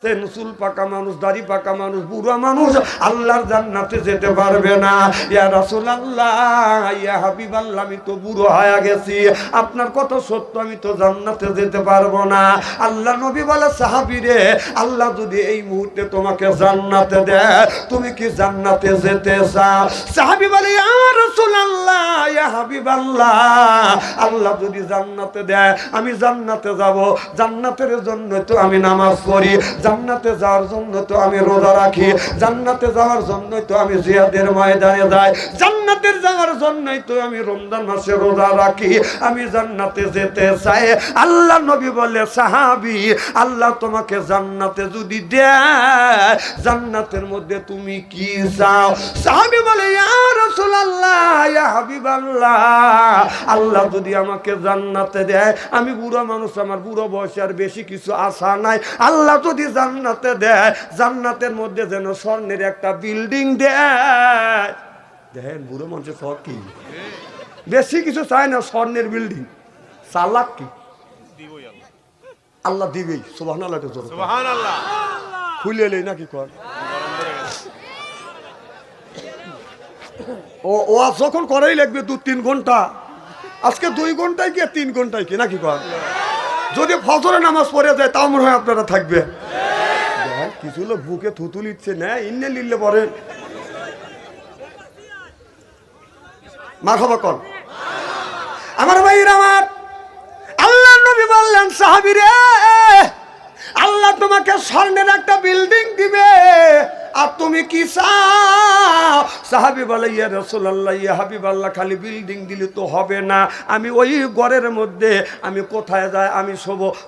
চুল পাকা মানুষ, দাড়ি পাকা মানুষ, বুড়া মানুষ আল্লাহর জান্নাতে যেতে পারবে না। ইয়া রাসূলুল্লাহ, ইয়া হাবিবাল্লাহ, আমি তো বুড়ো হয়ে গেছি, আপনার কথা সত্য, আমি তো জান্নাতে যেতে পারবো না। আল্লাহ নবী বলে, সাহাবী রে, আল্লাহ যদি এই মুহূর্তে তোমাকে জান্নাতে দেয়, তুমি কি জান্নাতে যেতে চাও? সাহাবী বলে, ইয়া রাসূলুল্লাহ, ইয়া হাবিবাল্লাহ, আল্লাহ যদি জান্নাতে দেয় আমি জান্নাতে যাব। জান্নাতের জন্য তো আমি নামাজ পড়ি, জান্নাতে যাওয়ার জন্য তো আমি রোজা রাখি, জান্নাতে যাওয়ার জন্য তো আমি জিহাদের ময়দানে যাই, জান্নাতের যাওয়ার জন্যই তো আমি রমজান মাসে রোজা রাখি, আমি জান্নাতে যেতে চাই। আল্লাহ নবী বলে, সাহাবী, আল্লাহ তোমাকে জান্নাতে যদি দেয়, জান্নাতের মধ্যে তুমি কি চাও? সাহাবী বলে, ইয়া রাসূলুল্লাহ, ইয়া হাবিবাল্লাহ, আল্লাহ যদি আমাকে জান্নাতে দেয়, আমি বুড়া মানুষ, আমার বুড়ো বয়সে আর বেশি কিছু আশা নাই, আল্লাহ যদি জান্নাতে দেয়, জান্নাতের মধ্যে যেন স্বর্ণের একটা বিল্ডিং দেয়। দেখেন বুড়ো মানুষের শখ কি, বেশি কিছু চায় না, স্বর্ণের বিল্ডিং। চালাক কি, আল্লাহ দিবেই। সুবহানাল্লাহ, সুবহানাল্লাহ, খুলে এলেই নাকি কর। ও যখন করেই লাগবে 2-3 ঘন্টা, আজকে 2 ঘন্টায় কি 3 ঘন্টায় কি নাকি কর। যদি ফজরে নামাজ পড়ে যায় তাও মনে হয় আপনারা থাকবে। কিছু লোক বুকে থুতু লিচ্ছে না, ইন্নে লিখলে পরে মা খাবা কর। আমার ভাইরা, আমার আল্লাহ নবী বললেন, সাহাবী রে, আল্লাহ তোমাকে স্বর্ণের একটা বিল্ডিং দিবে, আর তুমি কি চাও? সাহাবী বলে, ইয়া রাসূলুল্লাহ, ইয়া হাবিবাল্লাহ, খালি বিল্ডিং দিলে তো হবে না, আমি ওই ঘরের মধ্যে আমি কোথায় যাই, আমি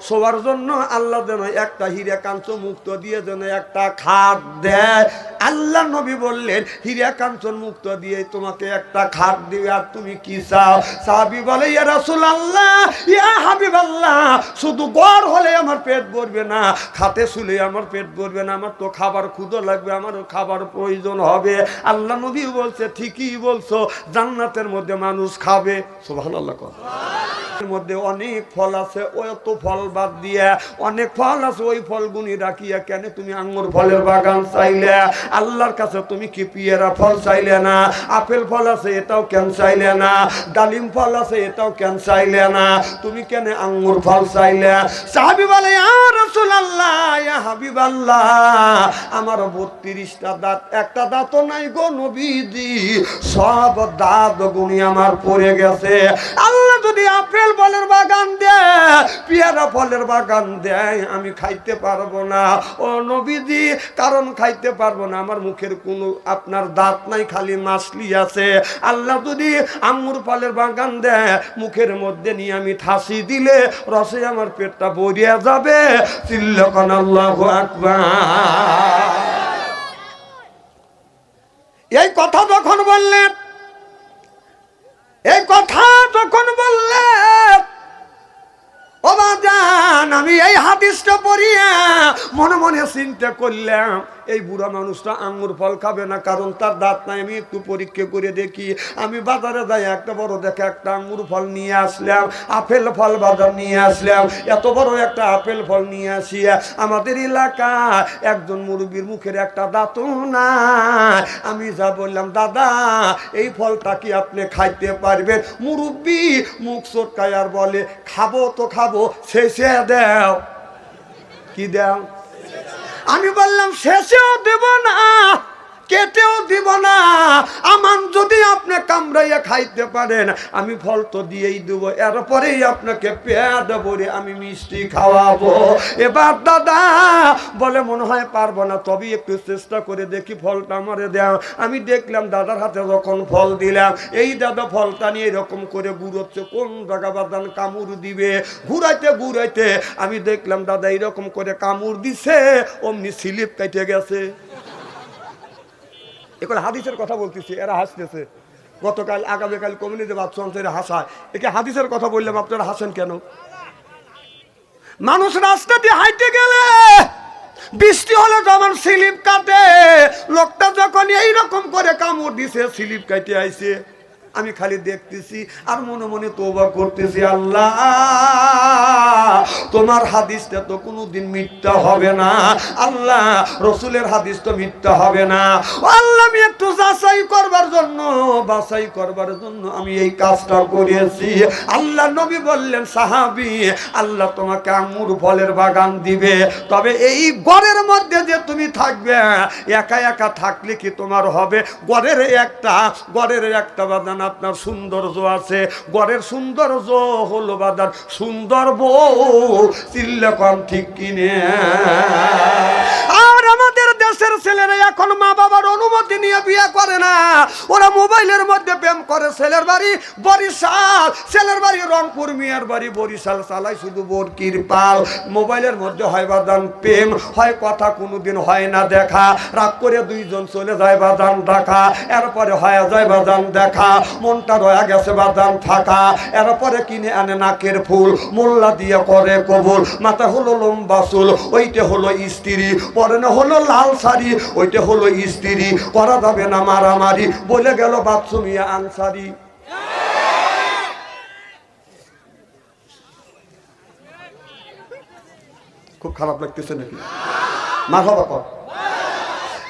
শোবার জন্য আল্লাহ যেন একটা হীরা কাঞ্চন মুক্ত দিয়ে যেন একটা খাট দেয়। আল্লাহ নবী বললেন, হীরা কাঞ্চন মুক্ত দিয়ে তোমাকে একটা খাট দিবে, আর তুমি কি চাও? সাহাবী বলে, ইয়া রাসূলুল্লাহ, ইয়া হাবিবাল্লাহ, শুধু ঘর হলে আমার পেট ভরবে না, খাটে শুলে আমার পেট ভরবে না, আমার তো খাবার ক্ষুধা লাগবে, আমারও খাবার প্রয়োজন হবে। আল্লাহ নবী বলছে, ঠিকই বলছো, জান্নাতের মধ্যে মানুষ খাবে। সুবহানাল্লাহ। মধ্যে অনেক ফল আছে, ওই তো ফল বাদ দিয়ে অনেক ফল আছে, ওই ফলগুনি রাখিয়া কেন তুমি আঙ্গুর ফলের বাগান চাইলে? আল্লাহর কাছে তুমি কি পেয়ারা ফল চাইলে না? আপেল ফল আছে, এটাও কেন চাইলে না? ডালিম ফল আছে, এটাও কেন চাইলে না? তুমি কেন আঙ্গুর ফল চাইলে? সাহাবী বলে, ইয়া রাসূলুল্লাহ, ইয়া হাবিবাল্লাহ, আমার 32টা দাঁত, একটা দাঁতও নাই গো নবীজি, সব দাঁত গুনি আমার পড়ে গেছে। আল্লাহ যদি আপেল ফলের বাগান দেয়, পেয়ারা ফলের বাগান দেয়, আমি খাইতে পারবো না ও নবীজি। কারণ খাইতে পারবো না, আমার মুখের কোনো আপনার দাঁত নাই, খালি মাছলি আছে। আল্লাহ যদি আঙ্গুর ফলের বাগান দেয়, মুখের মধ্যে নিয়ে আমি ঠাসি দিলে রসে আমার পেটটা ভরিয়া যাবে। চিল্লাকান আল্লাহু আকবার। এই কথা যখন বললেন, এই কথা যখন বললেন, ও বাজান, আমি এই হাদিসটা পড়িয়া মনে মনে চিন্তা করলাম, এই বুড়া মানুষটা আঙ্গুর ফল খাবে না, কারণ তার দাঁত নাই। আমি একটু পরীক্ষা করে দেখি। আমি বাজারে যাই, একটা বড় দেখে একটা আঙ্গুর ফল নিয়ে আসলাম, আপেল ফল বাজার নিয়ে আসলাম, এত বড় একটা আপেল ফল নিয়ে আসিয়া আমাদের এলাকা একজন মুরব্বীর মুখের একটা দাঁতও নাই। আমি যা বললাম, দাদা এই ফলটা কি আপনি খাইতে পারবেন? মুরব্বী মুখ চটকায় আর বলে, খাবো তো খাবো, শেষে দাও। কি দাও? আমি বললাম, শেষেও দেব না, কেটেও দিব না, আমান যদি আপনি কামড়াইয়া খাইতে পারেন আমি ফল তো দিয়েই দেবো, এরপরেই আপনাকে পেট ভরে আমি মিষ্টি খাওয়াবো। এবার দাদা বলে, মনে হয় পারবো না, তবে একটু চেষ্টা করে দেখি, ফলটা আমারে দাও। আমি দেখলাম দাদার হাতে যখন ফল দিলাম, এই দাদা ফলটা নিয়ে এরকম করে ঘুরোচ্ছে, কোন জায়গা বাদান কামড় দিবে, ঘুরাইতে ঘুরাইতে আমি দেখলাম দাদা এরকম করে কামড় দিছে, অমনি স্লিপ কেটে গেছে। এখন হাদিসের কথা বলতেছি, এরা হাসতেছে। গতকাল আগামীকাল কমিউনিটি বাচ্চা হাসায়, একে হাদিসের কথা বললাম, আপনারা হাসেন কেন? মানুষ রাস্তা দিয়ে হাইটে গেলে বৃষ্টি হলে যেমন স্লিপ কাটে, লোকটা যখন এইরকম করে কামড় দিছে, স্লিপ কাটে আইছে। আমি খালি দেখতেছি আর মনে মনে তওবা করতেছি, আল্লাহ তোমার হাদিসটা তো কোনোদিন মিথ্যা হবে না, আল্লাহ রসুলের হাদিস তো মিথ্যা হবে না। আল্লাহ আমি একটু যাচাই করবার জন্য আমি এই কাজটা করেছি। আল্লাহ নবী বললেন, সাহাবী আল্লাহ তোমাকে আঙ্গুর ফলের বাগান দিবে, তবে এই ঘরের মধ্যে যে তুমি থাকবে একা একা থাকলে কি তোমার হবে? ঘরের একটা বাদান আপনার সৌন্দর্য আছে, ঘরের সৌন্দর্য হলো বাদান সুন্দর বউ, চিল্লা কম ঠিক কিনে। আর আমাদের দেশের ছেলেরা এখন মা বাবার অনুমতি নিয়ে বিয়ে করে না, ওরা মোবাইলের মধ্যে প্রেম করে। ছেলের বাড়ি বরিশাল, ছেলের বাড়ি রংপুর, মেয়ের বাড়ি বরিশাল, চালাই শুধু বরকির পাল। মোবাইলের মধ্যে হয় বাদান প্রেম, হয় কথা, কোনোদিন হয় না দেখা। রাগ করে দুইজন চলে যায় বাদান ঢাকা, এরপরে হয়ে যায় বাদান দেখা, মনটা রয়ে গেছে বাদান থাকা। এরপরে কিনে আনে নাকের ফুল, মোল্লা দিয়ে করে কবুল, মাথা হলো লম্বা চুল, ওইটা হলো স্ত্রী, পরনে হলো লাল শাড়ি, ওইটা হলো স্ত্রী। করা যাবে না মারামারি, বলে গেল বাদশামিয়া আনসারি। খুব খারাপ লাগতেছে নাকি? মারহাবা কর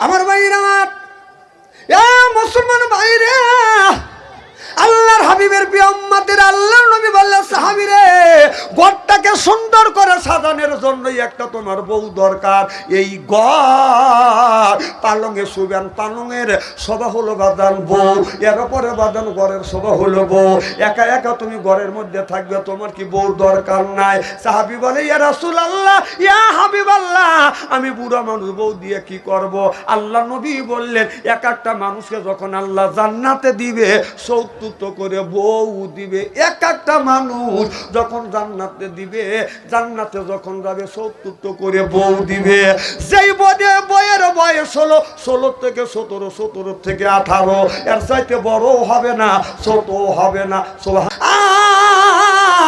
আমার ভাইরা, আমার মুসলমান ভাইরা, আল্লাহর হাবিবের প্রিয় উম্মতের আল্লাহর নবী বললেন, সাহাবীরে ঘরটাকে সুন্দর করে সাজানোর জন্যই একটা তোমার বউ দরকার। এই ঘর পালঙে শুবেন, পালঙের শোভা হলো বাদান বউ, এর উপরে বাদান ঘরের শোভা হলো বউ। একা একা তুমি ঘরের মধ্যে থাকবে, তোমার কি বউ দরকার নাই? সাহাবী বলে, ইয়া রাসূলুল্লাহ, ইয়া হাবিবাল্লাহ, আমি বুড়া মানুষ, বউ দিয়ে কি করব? আল্লাহ নবী বললেন, এক একটা মানুষকে যখন আল্লাহ জান্নাতে দিবে 70 করে বউ দিবে। এক একটা মানুষ যখন জান্নাতে দিবে, জান্নাতে যখন যাবে 70 করে বউ দিবে। যেই বইয়ের বয়স হলো 16 থেকে 17, 17 থেকে 18, এর চাইতে বড় হবে না, ছোট হবে না।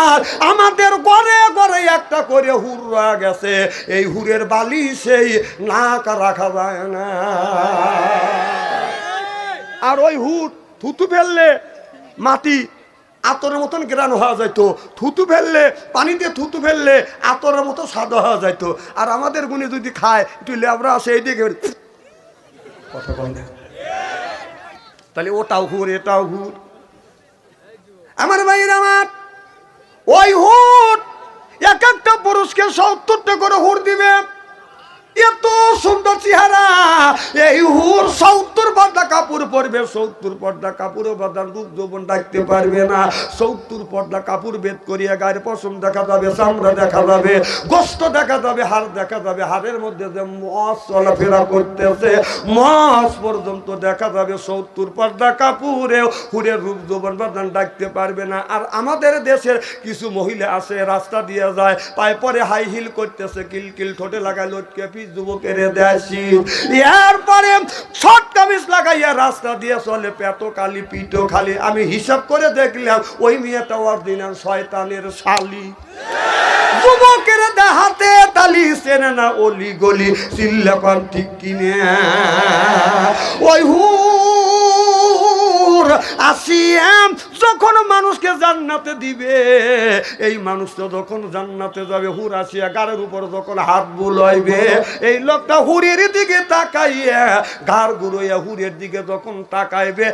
আর আমাদের ঘরে ঘরে একটা করে হুর রয়ে গেছে, এই হুরের বালি সেই নাক রাখা যায় না। আর ওই হুর থুতু ফেললে মাটি আতরের মতন গ্রান হওয়া যাইতো, থুতু ফেললে পানিতে থুতু ফেললে আতরের মতো সাদা হওয়া যাইতো। আর আমাদের গুণে যদি খায় একটু লেবরা আসে এই দিকে, কথা বল না, তাহলে ওটাও হুর এটাও হুর। আমার ভাইরা, আমার ওই হুর এক একটা পুরুষকে 70টা করে হুর দিবে। এত সুন্দর চেহারা, এই হুর 70 পর্দা কাপড় পরবে, 70 পর্দা কাপড় বাদান রূপ যৌবন ডাকতে পারবে না। 70 পর্দা কাপড় বেদ করিয়া গায়ের পশম দেখা যাবে, চামড়া দেখা যাবে, গোস্ত দেখা যাবে, হাড় দেখা যাবে। হাড়ের মধ্যে যে মস চলাফেরা করতেছে, মস পর্যন্ত দেখা যাবে। 70 পর্দা কাপড়ে হুরের রূপ যৌবন বাদান ডাকতে পারবে না। আর আমাদের দেশের কিছু মহিলা আছে, রাস্তা দিয়ে যায়, পায়ে পরে হাই হিল করতেছে, কিলকিল ঠোঁটে লাগায় লটকে যুবকের দেশি, এরপরে শর্ট কামিজ লাগাইয়া রাস্তা দিয়ে চলে, পেট খালি পিঠ খালি। আমি হিসাব করে দেখলাম ওই মেয়েটা অরিজিনাল শয়তানের শালি। যুবকের দেহাতে তালি চেনে না অলি গলি, চিল্লা কর ঠিক কিনে। ওই হুর আসিয়াম যখন মানুষকে জান্নাতে দিবে, এই মানুষটা যখন জান্নাতে যাবে, হুর আসিয়া গাড়ের উপর যখন হাত বুলাইবে, এই লোকটা হুরের দিকে তাকাইয়া ঘাড় ঘুরাইয়া হুরের দিকে যখন তাকাইবে,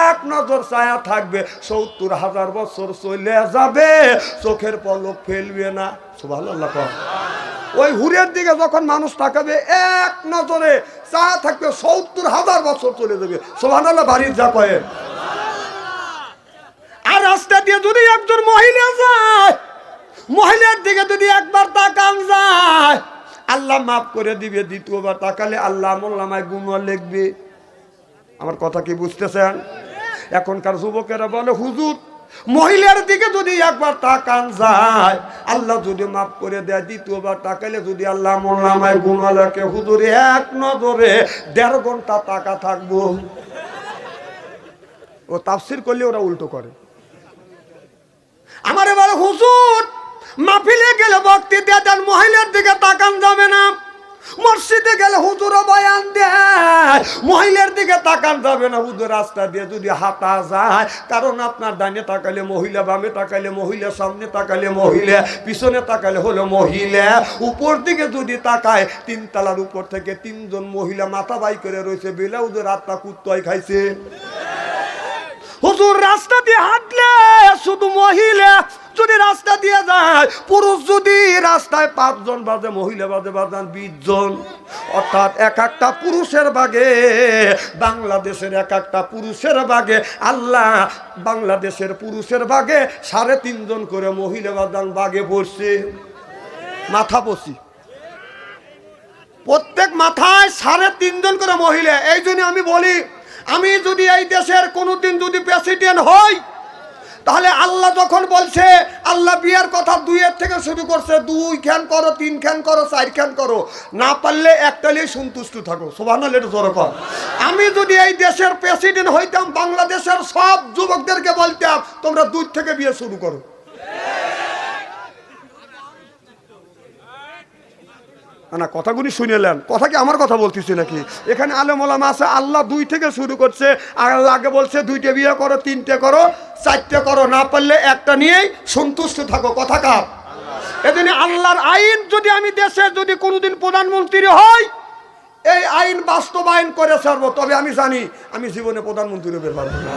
এক নজর ছায়া থাকবে। 70,000 বছর চলে যাবে, চোখের পলক ফেলবে না। সুবহানাল্লাহ। ওই হুরের দিকে যখন মানুষ তাকাবে, এক নজরে ছায়া থাকবে, 70,000 বছর চলে যাবে। সুবহানাল্লাহ। বাড়ির যা কয়ে। আর রাস্তা দিয়ে যদি একজন মহিলা যায়, মহিলার দিকে যদি একবার তাকান যায়, আল্লাহ মাফ করে দিবে। দ্বিতীয়বার তাকালে আল্লাহ আমলনামায় গুনাহ লিখবে। আমার কথা কি বুঝতেছেন? এখনকার যুবকেরা বলে, হুজুর মহিলার দিকে যদি একবার তাকান যায়, আল্লাহ যদি মাফ করে দেয়। দ্বিতীয়বার তাকালে যদি আল্লাহ আমলনামায় গুনাহ লেখে। হুজুর এক নজরে 1.5 ঘন্টা তাকা থাকবো। ও তাফসীর করলে ওরা উল্টো করে। আমারে বলে, হুজুর মাহফিলে গেলে বক্তৃতা দেন, মহিলার দিকে তাকান যাবে না। মসজিদে গেলে হুজুরও বয়ান দেয়, মহিলার দিকে তাকান যাবে না। হুজুর রাস্তা দিয়ে যদি হাঁটা যায়, কারণ আপনার ডানে তাকালে মহিলা, বামে তাকালে মহিলা, সামনে তাকালে মহিলা, পিছনে তাকালে হলো মহিলা। উপর দিকে যদি তাকায়, 3 তলার উপর থেকে 3 জন মহিলা মাথা বাই করে রয়েছে, বেলাউদের রাতটা কুত্তায় খাইছে। হুজুর রাস্তা দিয়ে হাঁটলে শুধু মহিলা, যদি রাস্তা দিয়ে যায় পুরুষ, যদি রাস্তায় 5 জন বাজে, মহিলা বাজে 20 জন। অর্থাৎ এক একটা পুরুষের ভাগে, বাংলাদেশের এক একটা পুরুষের ভাগে, আল্লাহ বাংলাদেশের পুরুষের ভাগে 3.5 জন করে মহিলা ভাগে পড়ছে। মাথা পড়ছি, প্রত্যেক মাথায় 3.5 জন করে মহিলা। এই জন্য আমি বলি, আমি যদি এই দেশের কোনোদিন যদি প্রেসিডেন্ট হই, তাহলে আল্লাহ যখন বলছে, আল্লাহ বিয়ের কথা 2 থেকে শুরু করছে, 2 খান করো, 3 খান করো, 4 খান করো, না পারলে একটালেই সন্তুষ্ট থাকো। সুবহানাল্লাহ, এটা জোরে কর। আমি যদি এই দেশের প্রেসিডেন্ট হইতাম, বাংলাদেশের সব যুবকদেরকে বলতাম, তোমরা 2 থেকে বিয়ে শুরু করো। না, কথাগুলি শুনেলেন? কথা কি আমার কথা বলতেছি নাকি? এখানে আলেম ওলামা আছে, আল্লাহ 2 থেকে শুরু করছে, আল্লাহ আগে বলছে 2টে বিয়ে করো, 3টে করো, 4টে করো, না পারলে একটা নিয়েই সন্তুষ্ট থাকো। কথা কার? এজন্য আল্লাহর আইন যদি আমি দেশে যদি কোনোদিন প্রধানমন্ত্রী হই, এই আইন বাস্তবায়ন করে ছাড়বো। তবে আমি জানি আমি জীবনে প্রধানমন্ত্রী হতে পারবো না।